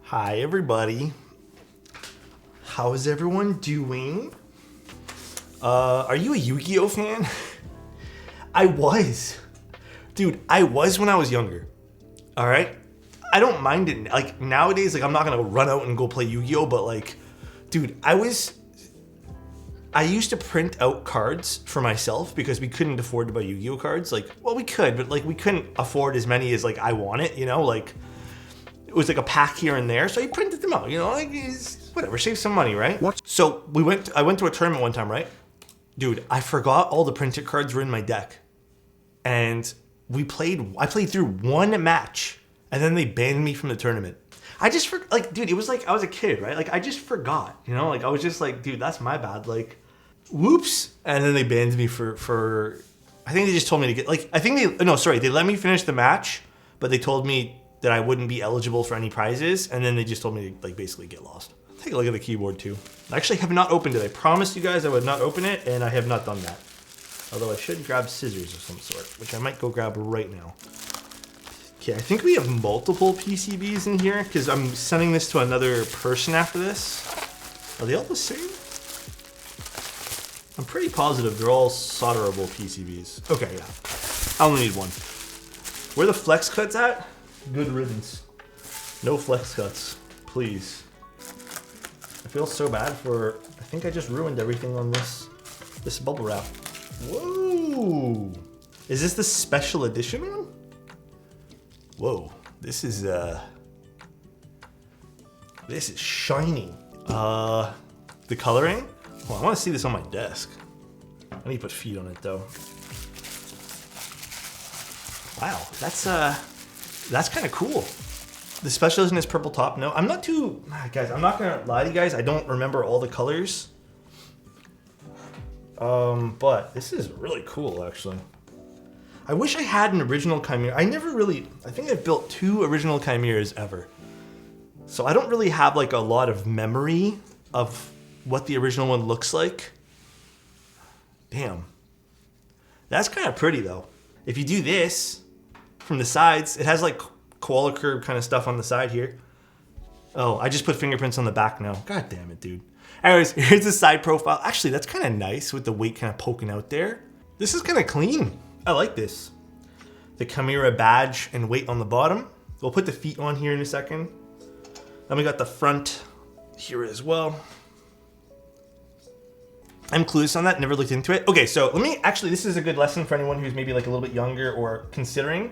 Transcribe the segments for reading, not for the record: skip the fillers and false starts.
Hi everybody. How is everyone doing? Are you a Yu-Gi-Oh fan? I was. Dude, I was when I was younger. All right? I don't mind it. Like nowadays, like I'm not gonna run out and go play Yu-Gi-Oh, but like, dude, I used to print out cards for myself because we couldn't afford to buy Yu-Gi-Oh cards. Like, well, we could, but like we couldn't afford as many as like I wanted, you know? Like, it was like a pack here and there, so I printed them out, you know? Like, whatever, save some money, right? What? So I went to a tournament one time, right? Dude, I forgot all the printed cards were in my deck. And I played through one match, and then they banned me from the tournament. Like, dude, it was like I was a kid, right? Like, I just forgot, you know? Like, I was just like, dude, that's my bad. Like, whoops. And then they banned me for I think they just told me to get, like, they let me finish the match, but they told me that I wouldn't be eligible for any prizes, and then they just told me to, like, basically get lost. Take a look at the keyboard, too. I actually have not opened it. I promised you guys I would not open it, and I have not done that. Although I should grab scissors of some sort, which I might go grab right now. Okay, I think we have multiple PCBs in here, because I'm sending this to another person after this. Are they all the same? I'm pretty positive they're all solderable PCBs. Okay, yeah. I only need one. Where the flex cuts at? Good riddance. No flex cuts, please. I feel so bad I think I just ruined everything on this bubble wrap. Whoa! Is this the special edition one? Whoa, this is shiny. The coloring? Well, I want to see this on my desk. I need to put feet on it though. Wow, that's kind of cool. The special edition is purple top. No, guys, I'm not gonna lie to you guys. I don't remember all the colors. But this is really cool, actually. I wish I had an original Chimera. I think I've built 2 original Chimeras ever. So I don't really have like a lot of memory of what the original one looks like. Damn. That's kind of pretty though. If you do this from the sides, it has like koala curve kind of stuff on the side here. Oh, I just put fingerprints on the back now. God damn it, dude. Anyways, here's the side profile. Actually, that's kind of nice with the weight kind of poking out there. This is kind of clean. I like this. The Chimera badge and weight on the bottom. We'll put the feet on here in a second. Then we got the front here as well. I'm clueless on that, never looked into it. Okay, so this is a good lesson for anyone who's maybe like a little bit younger or considering.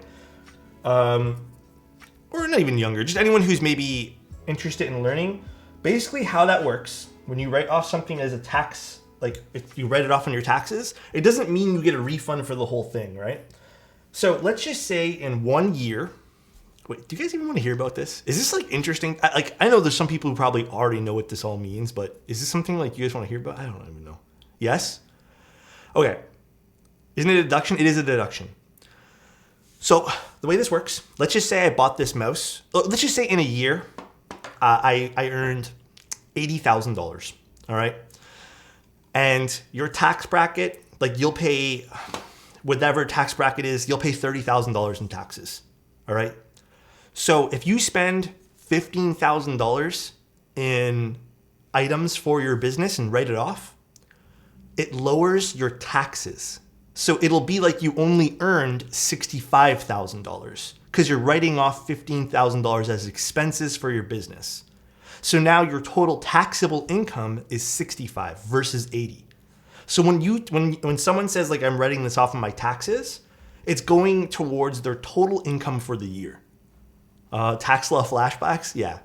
Or not even younger, just anyone who's maybe interested in learning. Basically how that works, when you write off something as a tax, like if you write it off on your taxes, it doesn't mean you get a refund for the whole thing, right? So let's just say in 1 year, wait, do you guys even want to hear about this? Is this like interesting? I know there's some people who probably already know what this all means, but is this something like you guys want to hear about? I don't even know. Yes? Okay. Isn't it a deduction? It is a deduction. So the way this works, let's just say I bought this mouse. Let's just say in a year, I earned $80,000, all right? And your tax bracket, like you'll pay, whatever tax bracket is, you'll pay $30,000 in taxes, all right? So if you spend $15,000 in items for your business and write it off, it lowers your taxes. So it'll be like you only earned $65,000 because you're writing off $15,000 as expenses for your business. So now your total taxable income is 65 versus 80. So when someone says like I'm writing this off on my taxes, it's going towards their total income for the year. Tax law flashbacks, yeah.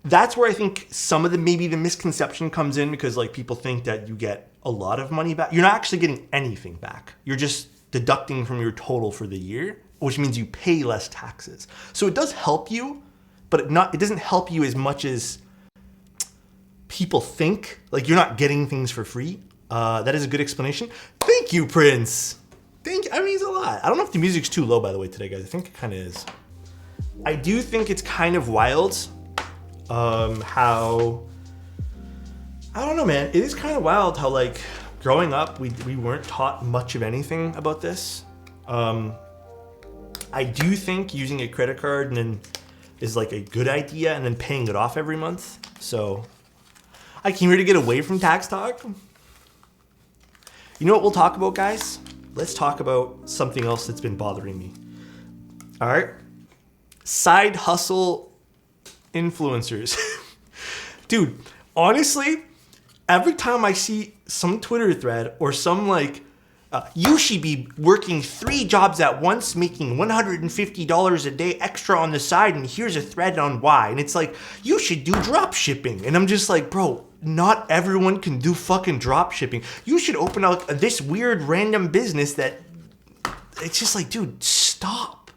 That's where I think some of maybe the misconception comes in, because like people think that you get a lot of money back. You're not actually getting anything back. You're just deducting from your total for the year, which means you pay less taxes. So it does help you, but it doesn't help you as much as people think. Like you're not getting things for free. That is a good explanation. Thank you, Prince. That means a lot. I don't know if the music's too low, by the way, today, guys. I think it kind of is. I do think it's kind of wild how, I don't know, man. It is kind of wild how like growing up, we weren't taught much of anything about this. I do think using a credit card and then is like a good idea, and then paying it off every month. So I came here to get away from tax talk. You know what we'll talk about, guys? Let's talk about something else that's been bothering me. All right. Side hustle influencers. Dude, honestly, every time I see some Twitter thread or some like, you should be working 3 jobs at once, making $150 a day extra on the side, and here's a thread on why. And it's like, you should do drop shipping. And I'm just like, bro, not everyone can do fucking drop shipping. You should open up this weird random business that, it's just like, dude, stop.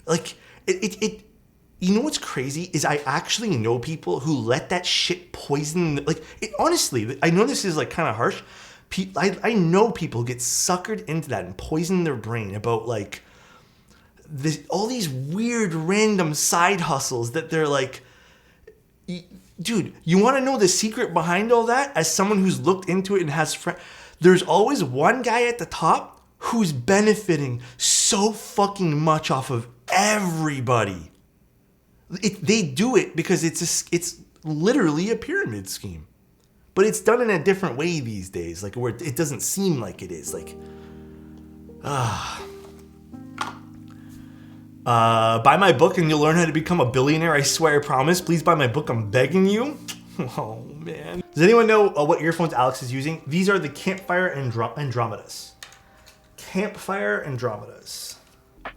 Like, you know what's crazy is I actually know people who let that shit poison, like, honestly, I know this is like kind of harsh. I know people get suckered into that and poison their brain about like all these weird random side hustles that they're like, dude, you want to know the secret behind all that? As someone who's looked into it and has friends, there's always one guy at the top who's benefiting so fucking much off of everybody. They do it because it's literally a pyramid scheme. But it's done in a different way these days, like where it doesn't seem like it is. Like, buy my book and you'll learn how to become a billionaire. I swear, I promise. Please buy my book. I'm begging you. Oh man. Does anyone know what earphones Alex is using? These are the Campfire Andromedas. Campfire Andromedas.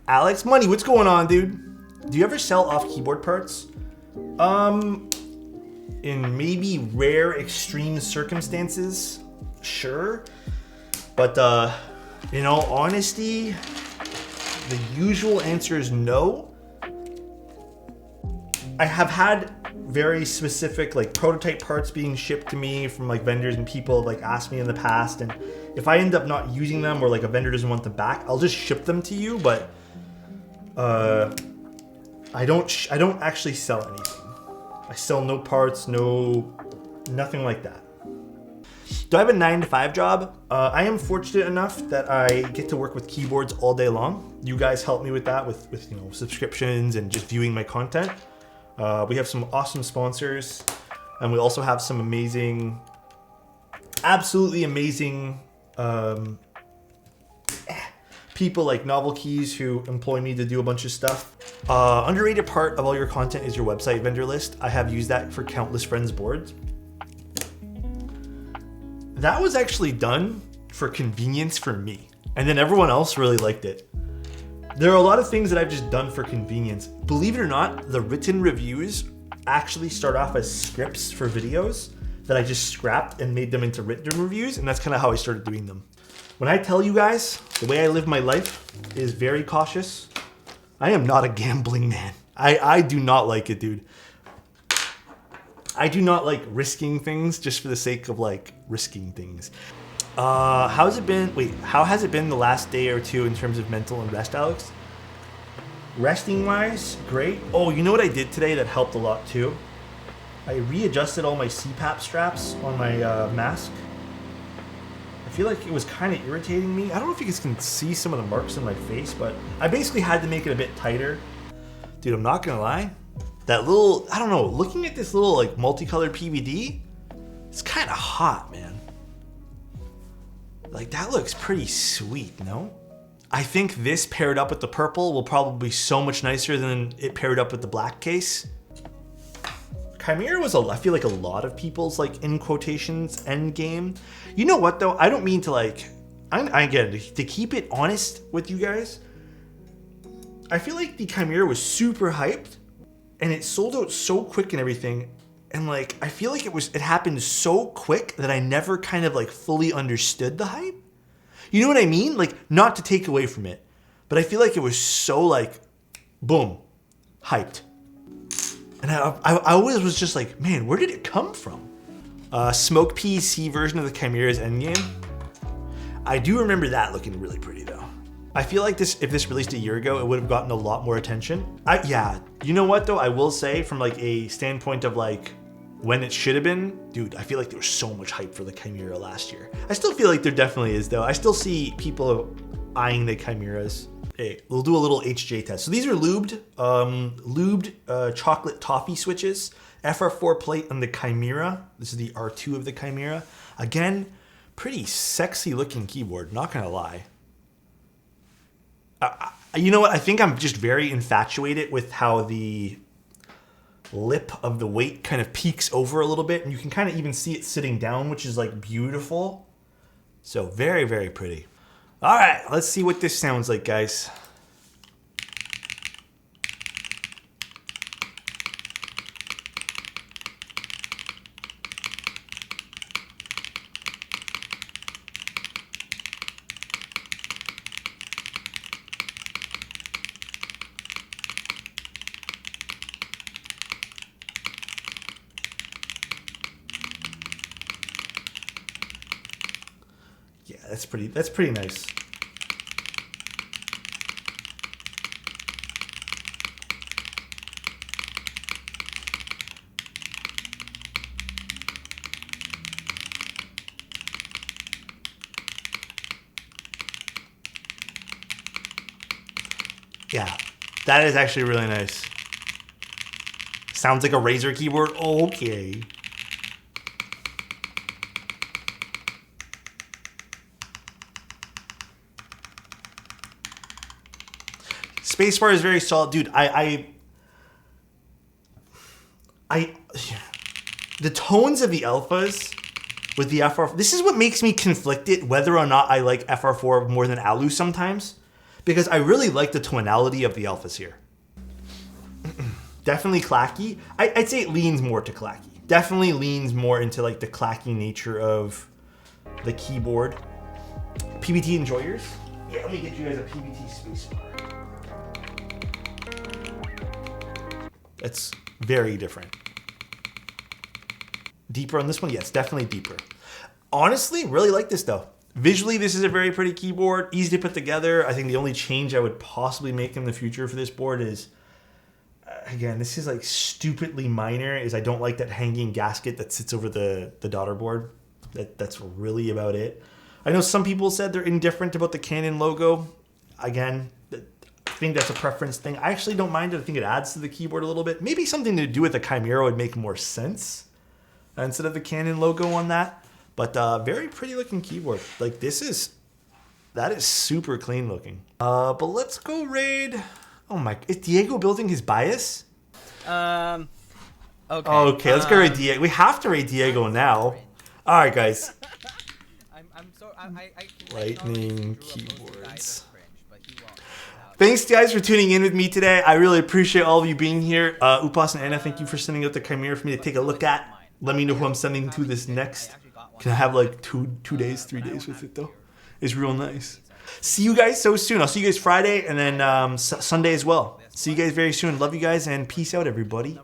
Alex, money. What's going on, dude? Do you ever sell off keyboard parts? In maybe rare extreme circumstances, sure. But in all honesty, the usual answer is no. I have had very specific like prototype parts being shipped to me from like vendors, and people like asked me in the past, and if I end up not using them or like a vendor doesn't want them back, I'll just ship them to you, but I don't actually sell anything. I sell no parts, nothing like that. Do I have a 9-to-5 job? I am fortunate enough that I get to work with keyboards all day long. You guys help me with that, with you know, subscriptions and just viewing my content. We have some awesome sponsors, and we also have some amazing, absolutely amazing people like Novel Keys who employ me to do a bunch of stuff. Underrated part of all your content is your website vendor list. I have used that for countless friends' boards. That was actually done for convenience for me, and then everyone else really liked it. There are a lot of things that I've just done for convenience. Believe it or not, the written reviews actually start off as scripts for videos that I just scrapped and made them into written reviews, and that's kind of how I started doing them. When I tell you guys, the way I live my life is very cautious. I am not a gambling man. I do not like it, dude. I do not like risking things just for the sake of like risking things. How has it been the last day or two in terms of mental and rest, Alex? Resting wise, great. Oh, you know what I did today that helped a lot too? I readjusted all my CPAP straps on my mask. I feel like it was kind of irritating me. I don't know if you guys can see some of the marks on my face, but I basically had to make it a bit tighter. Dude, I'm not gonna lie. That little, I don't know, looking at this little like multicolored PVD, it's kind of hot, man. Like that looks pretty sweet, no? I think this paired up with the purple will probably be so much nicer than it paired up with the black case. Chimera was, I feel like a lot of people's like in quotations end game. You know what though? I don't mean to like, again, to keep it honest with you guys, I feel like the Chimera was super hyped and it sold out so quick and everything. And like, I feel like it happened so quick that I never kind of like fully understood the hype. You know what I mean? Like, not to take away from it, but I feel like it was so like, boom, hyped. And I always was just like, man, where did it come from? Smoke PC version of the Chimera's endgame. I do remember that looking really pretty though. I feel like if this released a year ago, it would have gotten a lot more attention. Yeah, you know what though? I will say from like a standpoint of like when it should have been, dude, I feel like there was so much hype for the Chimera last year. I still feel like there definitely is though. I still see people eyeing the Chimeras. Hey, we'll do a little HJ test. So these are lubed chocolate toffee switches. FR4 plate on the Chimera. This is the R2 of the Chimera. Again, pretty sexy looking keyboard, not gonna lie. You know what? I think I'm just very infatuated with how the lip of the weight kind of peeks over a little bit, and you can kind of even see it sitting down, which is like beautiful. So very, very pretty. All right, let's see what this sounds like, guys. Yeah, that's pretty nice. Yeah, that is actually really nice. Sounds like a Razer keyboard. Okay. Spacebar is very solid, dude. The tones of the alphas with the FR. This is what makes me conflicted whether or not I like FR4 more than Alu sometimes, because I really like the tonality of the alphas here. Definitely clacky. I'd say it leans more to clacky. Definitely leans more into like the clacky nature of the keyboard. PBT enjoyers. Yeah, let me get you guys a PBT spacebar. That's very different. Deeper on this one? Yes, definitely deeper. Honestly, really like this though. Visually, this is a very pretty keyboard, easy to put together. I think the only change I would possibly make in the future for this board is, again, this is like stupidly minor, is I don't like that hanging gasket that sits over the daughter board. That's really about it. I know some people said they're indifferent about the Canon logo. Again, I think that's a preference thing. I actually don't mind it. I think it adds to the keyboard a little bit. Maybe something to do with the Chimera would make more sense instead of the Canon logo on that. But very pretty looking keyboard. Like that is super clean looking. But let's go raid. Oh my, is Diego building his bias? Okay. Okay, let's go raid Diego. We have to raid Diego now. All right, guys. Lightning keyboards. Thanks, guys, for tuning in with me today. I really appreciate all of you being here. Upas and Anna, thank you for sending out the Chimera for me to take a look at. Let me know who I'm sending to this next. Can I have like 3 days with it, though? It's real nice. See you guys so soon. I'll see you guys Friday and then Sunday as well. See you guys very soon. Love you guys and peace out, everybody.